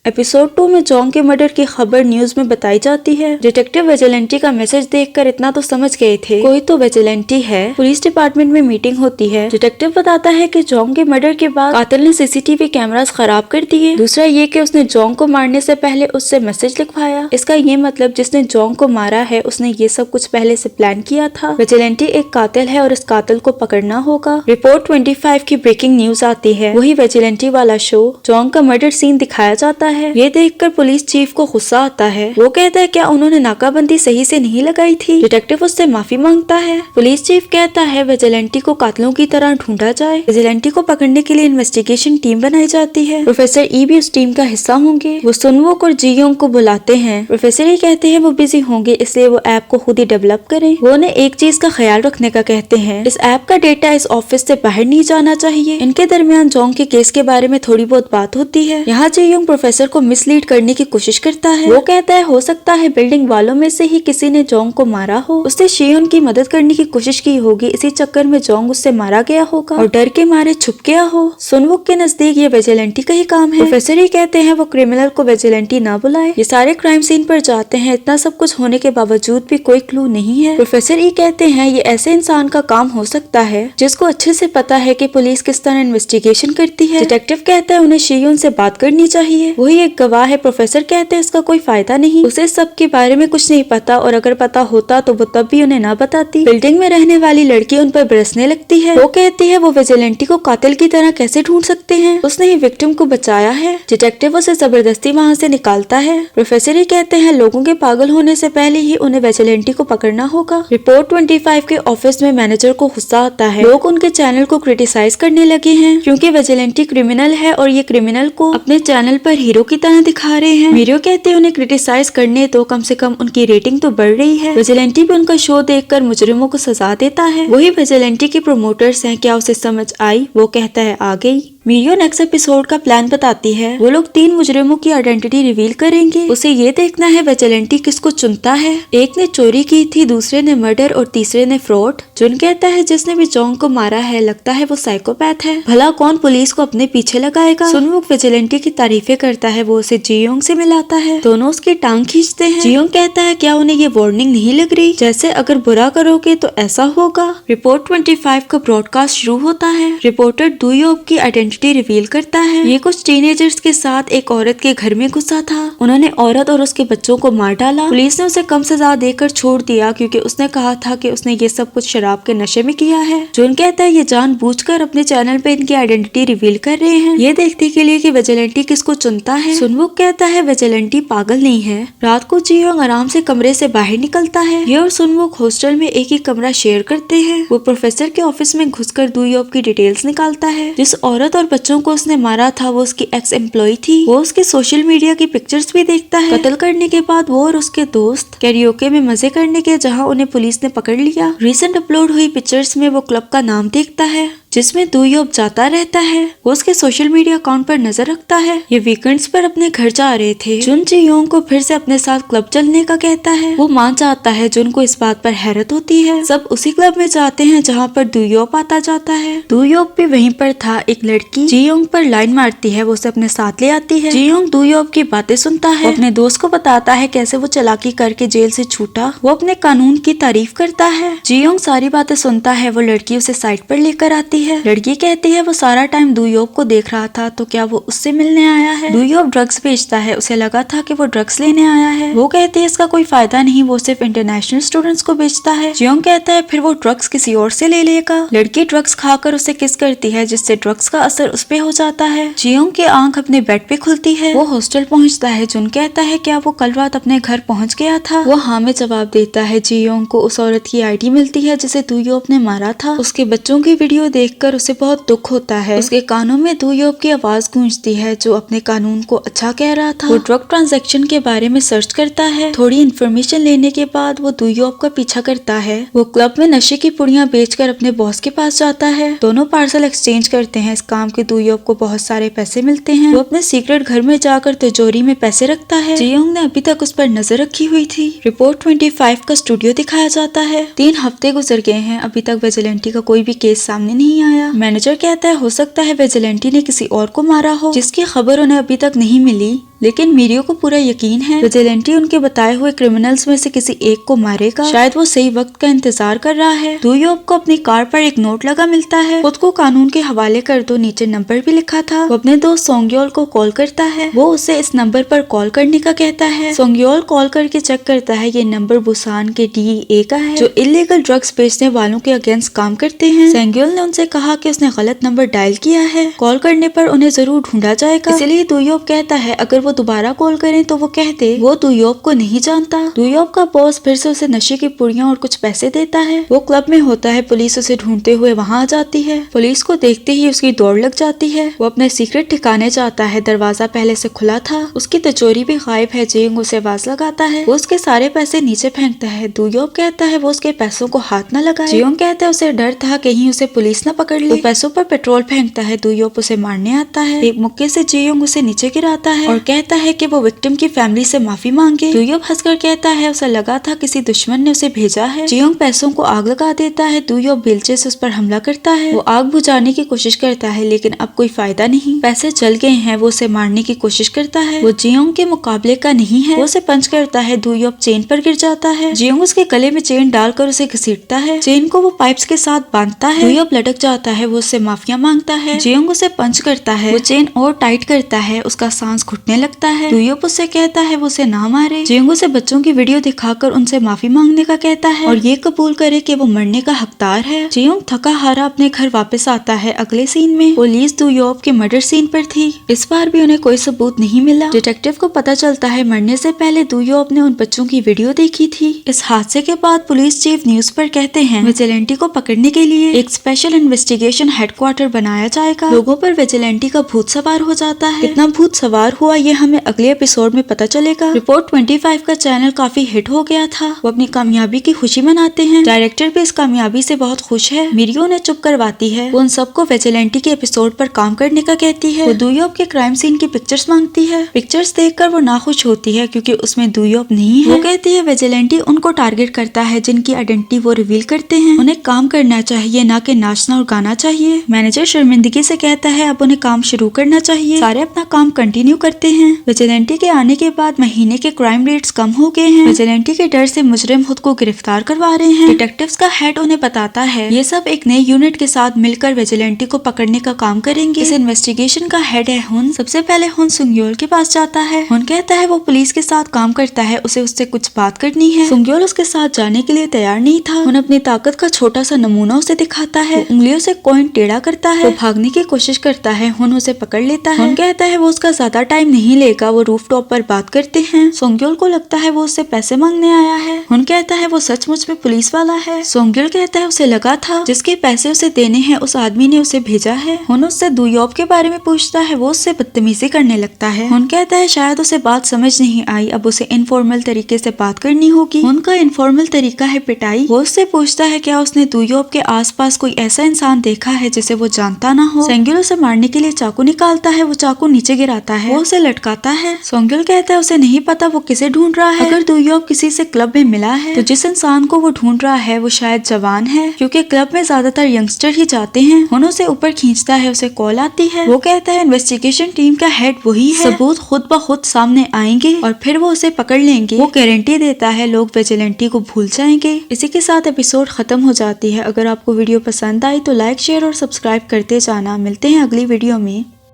Episode 2 में जॉन्ग के murder की खबर न्यूज में बताई जाती है। डिटेक्टिव विजिलेंटी का मैसेज देखकर इतना तो समझ गए थे, कोई तो विजिलेंटी है। पुलिस डिपार्टमेंट में मीटिंग होती है। डिटेक्टिव बताता है कि जॉन्ग के मर्डर के बाद कातिल ने सीसीटीवी कैमरास खराब कर दिए। दूसरा ये कि उसने जॉन्ग को मारने से पहले उससे मैसेज लिखवाया। इसका ये मतलब जिसने जॉन्ग को मारा है उसने ये सब कुछ पहले से प्लान किया था। विजिलेंटी एक कातिल है और इस कातिल को पकड़ना होगा। रिपोर्ट 25 की ब्रेकिंग न्यूज आती है। वही विजिलेंटी वाला शो। जॉन्ग का मर्डर सीन दिखाया जाता है। ये देखकर पुलिस चीफ को गुस्सा आता है। वो कहता है क्या उन्होंने नाकाबंदी सही से नहीं लगाई थी। डिटेक्टिव उससे माफी मांगता है। पुलिस चीफ कहता है विजिलेंटी को कातिलों की तरह ढूंढा जाए। विजिलेंटी को पकड़ने के लिए इन्वेस्टिगेशन टीम बनाई जाती है। प्रोफेसर ई भी उस टीम का हिस्सा होंगे। वो सुनवुक और जीयोंग को बुलाते हैं। प्रोफेसर ई कहते हैं वो बिजी होंगे इसलिए वो ऐप को खुद ही डेवलप करें। वो उन्हें एक चीज का ख्याल रखने का कहते हैं, इस ऐप का डेटा इस ऑफिस से बाहर नहीं जाना चाहिए। इनके दरमियान जॉन्ग के केस के बारे में थोड़ी बहुत बात होती है। यहाँ जीयोंग प्रोफेसर को मिसलीड करने की कोशिश करता है। वो कहता है हो सकता है बिल्डिंग वालों में से ही किसी ने जॉन्ग को मारा हो। उसने शियोन की मदद करने की कोशिश की होगी, इसी चक्कर में जॉन्ग उससे मारा गया होगा और डर के मारे छुप गया हो। सुनवुक के नजदीक ये विजिलेंटी का ही काम है। प्रोफेसर ही कहते हैं वो क्रिमिनल को विजिलेंटी ना बुलाए। ये सारे क्राइम सीन पर जाते हैं। इतना सब कुछ होने के बावजूद भी कोई क्लू नहीं है। प्रोफेसर ही कहते हैं ये ऐसे इंसान का काम हो सकता है जिसको अच्छे से पता है कि पुलिस किस तरह इन्वेस्टिगेशन करती है। डिटेक्टिव कहता है उन्हें शियोन से बात करनी चाहिए। वही एक गवाह है। प्रोफेसर कहते हैं इसका कोई फायदा नहीं, उसे सब के बारे में कुछ नहीं पता और अगर पता होता तो वो तब भी उन्हें ना बताती। बिल्डिंग में रहने वाली लड़की उन पर बरसने लगती है। वो कहती है वो विजिलेंटी को कातिल की तरह कैसे ढूंढ सकते हैं, उसने ही विक्टिम को बचाया है। डिटेक्टिव उसे जबरदस्ती वहाँ से निकालता है। प्रोफेसर ही कहते हैं लोगों के पागल होने से पहले ही उन्हें विजिलेंटी को पकड़ना होगा। रिपोर्ट 25 के ऑफिस में मैनेजर को गुस्सा आता है। लोग उनके चैनल को क्रिटिसाइज करने लगे हैं क्योंकि विजिलेंटी क्रिमिनल है और ये क्रिमिनल को अपने चैनल पर हीरो की तरह दिखा रहे हैं। मीडियो कहते हैं उन्हें क्रिटिसाइज करने तो कम से कम उनकी रेटिंग तो बढ़ रही है। विजिलेंटी भी उनका शो देखकर मुजरिमों को सजा देता है। वही विजिलेंटी के प्रोमोटर्स हैं। क्या उसे समझ आई? वो कहता है आ गई। मीडियो नेक्स्ट एपिसोड का प्लान बताती है। वो लोग 3 मुजरिमों की आइडेंटिटी रिवील करेंगे। उसे ये देखना है विजिलेंटी किसको चुनता है। एक ने चोरी की थी, दूसरे ने मर्डर और तीसरे ने फ्रॉड। जुन कहता है जिसने भी जॉन्ग को मारा है लगता है वो साइकोपैथ है। भला कौन पुलिस को अपने पीछे लगाएगा। सुनवुक विजिलेंटी की तारीफें करता है। वो उसे जीयोंग से मिलाता है। दोनों उसकी टांग खींचते हैं। जीयोंग कहता है क्या उन्हें ये वार्निंग नहीं लग रही जैसे अगर बुरा करोगे तो ऐसा होगा। रिपोर्ट 25 का ब्रॉडकास्ट शुरू होता है। रिपोर्टर दुयोब की आइडेंटिटी रिवील करता है। ये कुछ टीनेजर्स के साथ एक औरत के घर में घुसा था। उन्होंने औरत और उसके बच्चों को मार डाला। पुलिस ने उसे कम सजा देकर छोड़ दिया क्योंकि उसने कहा था कि उसने ये सब कुछ शराब के नशे में किया है। जोन कहता है ये जानबूझकर अपने चैनल पे इनकी आइडेंटिटी रिवील कर रहे हैं ये देखने के लिए कि विजिलेंटी किसको चुनता है। सुनवुक कहता है विजिलेंटी पागल नहीं है। रात को जीयोंग आराम से कमरे से बाहर निकलता है। ये और सुनवुक हॉस्टल में एक ही कमरा शेयर करते हैं। वो प्रोफेसर के ऑफिस में घुसकर दुयोब की डिटेल्स निकालता है। जिस औरत और बच्चों को उसने मारा था वो उसकी एक्स एम्प्लॉय थी। वो उसके सोशल मीडिया की पिक्चर्स भी देखता है। कत्ल करने के बाद वो और उसके दोस्त कैरियोके में मजे करने के जहां उन्हें पुलिस ने पकड़ लिया। रिसेंट अपलोड हुई पिक्चर्स में वो क्लब का नाम देखता है जिसमें दुयोब जाता रहता है। वो उसके सोशल मीडिया अकाउंट पर नजर रखता है। ये वीकेंड्स पर अपने घर जा रहे थे। जुन जीयोंग को फिर से अपने साथ क्लब चलने का कहता है। वो मान जाता है। जुन को इस बात पर हैरत होती है। सब उसी क्लब में जाते हैं जहाँ पर दुयोब आता जाता है। दुयोब भी वहीं पर था। एक लड़की जीयोंग पर लाइन मारती है। वो उसे अपने साथ ले आती है। जीयोंग दुयोब की बातें सुनता है। वो अपने दोस्त को बताता है कैसे वो चालाकी करके जेल से छूटा। वो अपने कानून की तारीफ करता है। जीयोंग सारी बातें सुनता है। वो लड़की उसे साइड पर लेकर आती है। लड़की कहती है वो सारा टाइम दुयोब को देख रहा था तो क्या वो उससे मिलने आया है। दुयोब ड्रग्स बेचता है। उसे लगा था कि वो ड्रग्स लेने आया है। वो कहती है इसका कोई फायदा नहीं, वो सिर्फ इंटरनेशनल स्टूडेंट्स को बेचता है। जियोंग कहता है फिर वो ड्रग्स किसी और से ले लेगा। लड़की ड्रग्स खाकर उसे किस करती है जिससे ड्रग्स का असर उस पे हो जाता है। जियोंग की आंख अपने बेड पे खुलती है। वो हॉस्टल पहुंचता है। जुन कहता है क्या वो कल रात अपने घर पहुंच गया था। वो हाँ में जवाब देता है। जियोंग को उस औरत की आईडी मिलती है जिसे दुयोब ने मारा था। उसके बच्चों की वीडियो देखकर उसे बहुत दुख होता है। उसके कानों में दुयोब की आवाज गूंजती है जो अपने कानून को अच्छा कह रहा था। वो ड्रग ट्रांजैक्शन के बारे में सर्च करता है। थोड़ी इन्फॉर्मेशन लेने के बाद वो दुयोब का पीछा करता है। वो क्लब में नशे की पुड़ियां बेचकर अपने बॉस के पास जाता है। दोनों पार्सल एक्सचेंज करते हैं। इस काम के दुयोब को बहुत सारे पैसे मिलते हैं। वो अपने सीक्रेट घर में जाकर तिजोरी में पैसे रखता है। जियोंग ने अभी तक उस पर नजर रखी हुई थी। रिपोर्ट 25 का स्टूडियो दिखाया जाता है। 3 हफ्ते गुजर गए हैं। अभी तक विजिलेंटी का कोई भी केस सामने नहीं आया। मैनेजर कहता है हो सकता है विजिलेंटी ने किसी और को मारा हो जिसकी खबर उन्हें अभी तक नहीं मिली। लेकिन मीरियो को पूरा यकीन है विजिलेंटी उनके बताए हुए क्रिमिनल्स में से किसी एक को मारेगा। शायद वो सही वक्त का इंतजार कर रहा है। दुयोप को अपनी कार पर एक नोट लगा मिलता है, खुद को कानून के हवाले कर दो, नीचे नंबर भी लिखा था। वो अपने दोस्त सोंग्योल को कॉल करता है, वो उसे इस नंबर पर कॉल करने का कहता है। सोंग्योल कॉल करके चेक करता है ये नंबर बुसान के DEA का है जो इलीगल ड्रग्स बेचने वालों के अगेंस्ट काम करते हैं। सोंग्योल ने उनसे कहा कि उसने गलत नंबर डायल किया है, कॉल करने पर उन्हें जरूर ढूंढा जाएगा। इसलिए दुयोप कहता है अगर वो दोबारा कॉल करें तो वो कहते वो दुयोप को नहीं जानता। दुयोप का बॉस फिर से उसे नशे की पुड़ियां और कुछ पैसे देता है। वो क्लब में होता है, पुलिस उसे ढूंढते हुए वहाँ आ जाती है। पुलिस को देखते ही उसकी दौड़ लग जाती है। वो अपने सीक्रेट ठिकाने जाता है, दरवाजा पहले से खुला था, उसकी तिजोरी भी गायब है। जेंग उसे आवाज लगाता है, वो उसके सारे पैसे नीचे फेंकता है। दुयोप कहता है वो उसके पैसों को हाथ न लगाए। जेयोंग कहता है उसे डर था कहीं उसे पुलिस न पकड़ ले। वो पैसों पर पेट्रोल फेंकता है। दुयोप उसे मारने आता है। एक मुक्के से जेयोंग उसे नीचे गिराता है और कहता है कि वो विक्टिम की फैमिली से माफी मांगे। दुयोप हंसकर कहता है उसे लगा था किसी दुश्मन ने उसे भेजा है। जेयोंग पैसों को आग लगा देता है। दुयोप बेलचे से उस पर हमला करता है। वो आग बुझाने की कोशिश करता है लेकिन अब कोई फायदा नहीं, पैसे जल गए हैं। वो उसे मारने की कोशिश करता है, वो जेयोंग के मुकाबले का नहीं है। वो उसे पंच करता है। दुयोप चेन पर गिर जाता है। जेयोंग उसके गले में चेन डालकर उसे घसीटता है। चेन को वो पाइप्स के साथ बांधता है। दुयोप लटक जाता है। वो उससे माफिया मांगता है। जेयोंग उसे पंच करता है। वो चेन और टाइट करता है। उसका सांस घुटने लगता है। दुयोप उससे कहता है वो उसे ना मारे। जेयोंग उसे बच्चों की वीडियो दिखाकर उनसे माफी मांगने का कहता है और ये कबूल करे कि वो मरने का हकदार है। जेयोंग थका हारा अपने घर वापस आता है। अगले सीन में पुलिस दुयोप के मर्डर सीन पर थी। इस बार भी उन्हें कोई सबूत नहीं मिला। डिटेक्टिव को पता चलता है मरने से पहले दुयोप ने उन बच्चों की वीडियो देखी थी। इस हादसे के बाद पुलिस चीफ न्यूज पर कहते हैं विजिलेंटी को पकड़ने के लिए एक स्पेशल इन्वेस्टिगेशन हेडक्वार्टर बनाया जाएगा। लोगों पर विजिलेंटी का भूत सवार हो जाता है। कितना भूत सवार हुआ ये हमें अगले एपिसोड में पता चलेगा। रिपोर्ट 25 का चैनल काफी हिट हो गया था। वो अपनी कामयाबी की खुशी मनाते हैं। डायरेक्टर भी इस कामयाबी से बहुत खुश है। मिरियो ने चुप करवाती है। वो उन सबको विजिलेंटी के एपिसोड पर काम करने का कहती है। वो दुयोप के क्राइम सीन की पिक्चर्स मांगती है। पिक्चर्स देखकर वो नाखुश होती है क्योंकि उसमें दुयोप नहीं है। वो कहती है विजिलेंटी उनको टारगेट करता है जिनकी आइडेंटिटी वो रिवील करते हैं। उन्हें काम करना चाहिए, ना कि नाचना और गाना चाहिए। मैनेजर शर्मिंदगी से कहता है अब उन्हें काम शुरू करना चाहिए। सारे अपना काम कंटिन्यू करते हैं। विजिलेंटी के आने के बाद महीने के क्राइम रेट्स कम हो गए हैं। विजिलेंटी के डर से मुजरिम खुद को गिरफ्तार करवा रहे हैं। डिटेक्टिव्स का हेड उन्हें बताता है ये सब एक नए यूनिट के साथ मिलकर विजिलेंटी को पकड़ने का काम करेंगे। इस इन्वेस्टिगेशन का हेड है हुन। सबसे पहले हुन सुंग्योल के पास जाता है। हुन कहता है वो पुलिस के साथ काम करता है, उसे उससे कुछ बात करनी है। सुंग्योल उसके साथ जाने के लिए तैयार नहीं था। हुन अपनी ताकत का छोटा सा नमूना उसे दिखाता है। उंगलियों से कॉइन टेढ़ा करता है। वो भागने की कोशिश करता है। हुन उसे पकड़ लेता है। हुन कहता है वो उसका ज्यादा टाइम नहीं लेगा। वो रूफटॉप पर बात करते हैं। सुंग्योल को लगता है वो उससे पैसे मांगने आया है। हुन कहता है वो सचमुच में पुलिस वाला है। सुंग्योल कहता है उसे लगा था जिसके पैसे उसे देने हैं उस आदमी ने उसे भेजा है। हुन उससे दुयोप के बारे में पूछता है। वो उससे बदतमीजी करने लगता है। हुन कहता है शायद उसे बात समझ नहीं आई, अब उसे इनफॉर्मल तरीके से बात करनी होगी। उनका इनफॉर्मल तरीका है पिटाई। वो उससे पूछता है क्या उसने दुयोप के आसपास कोई ऐसा इंसान देखा है जिसे वो जानता ना हो। सोंग्योल उसे मारने के लिए चाकू निकालता है। वो चाकू नीचे गिराता है। वो उसे लटकाता है। सोंग्योल कहता है उसे नहीं पता वो किसे ढूंढ रहा है। अगर दुयोप किसी से क्लब में मिला है तो जिस इंसान को वो ढूंढ रहा है वो शायद जवान है, क्योंकि क्लब में ज्यादातर यंगस्टर ही जाते हैं। हुन उसे ऊपर खींचता है। उसे कॉल आती है। वो कहता है इन्वेस्टिगेशन टीम का हेड वही है, सबूत खुद ब खुद सामने आएंगे और फिर वो उसे पकड़ लेंगे। वो गारंटी देता है लोग विजिलेंटी को भूल जाएंगे। इसी के साथ एपिसोड खत्म हो जाती है। अगर आपको वीडियो पसंद आई तो लाइक, शेयर और सब्सक्राइब करते जाना। मिलते हैं अगली वीडियो में।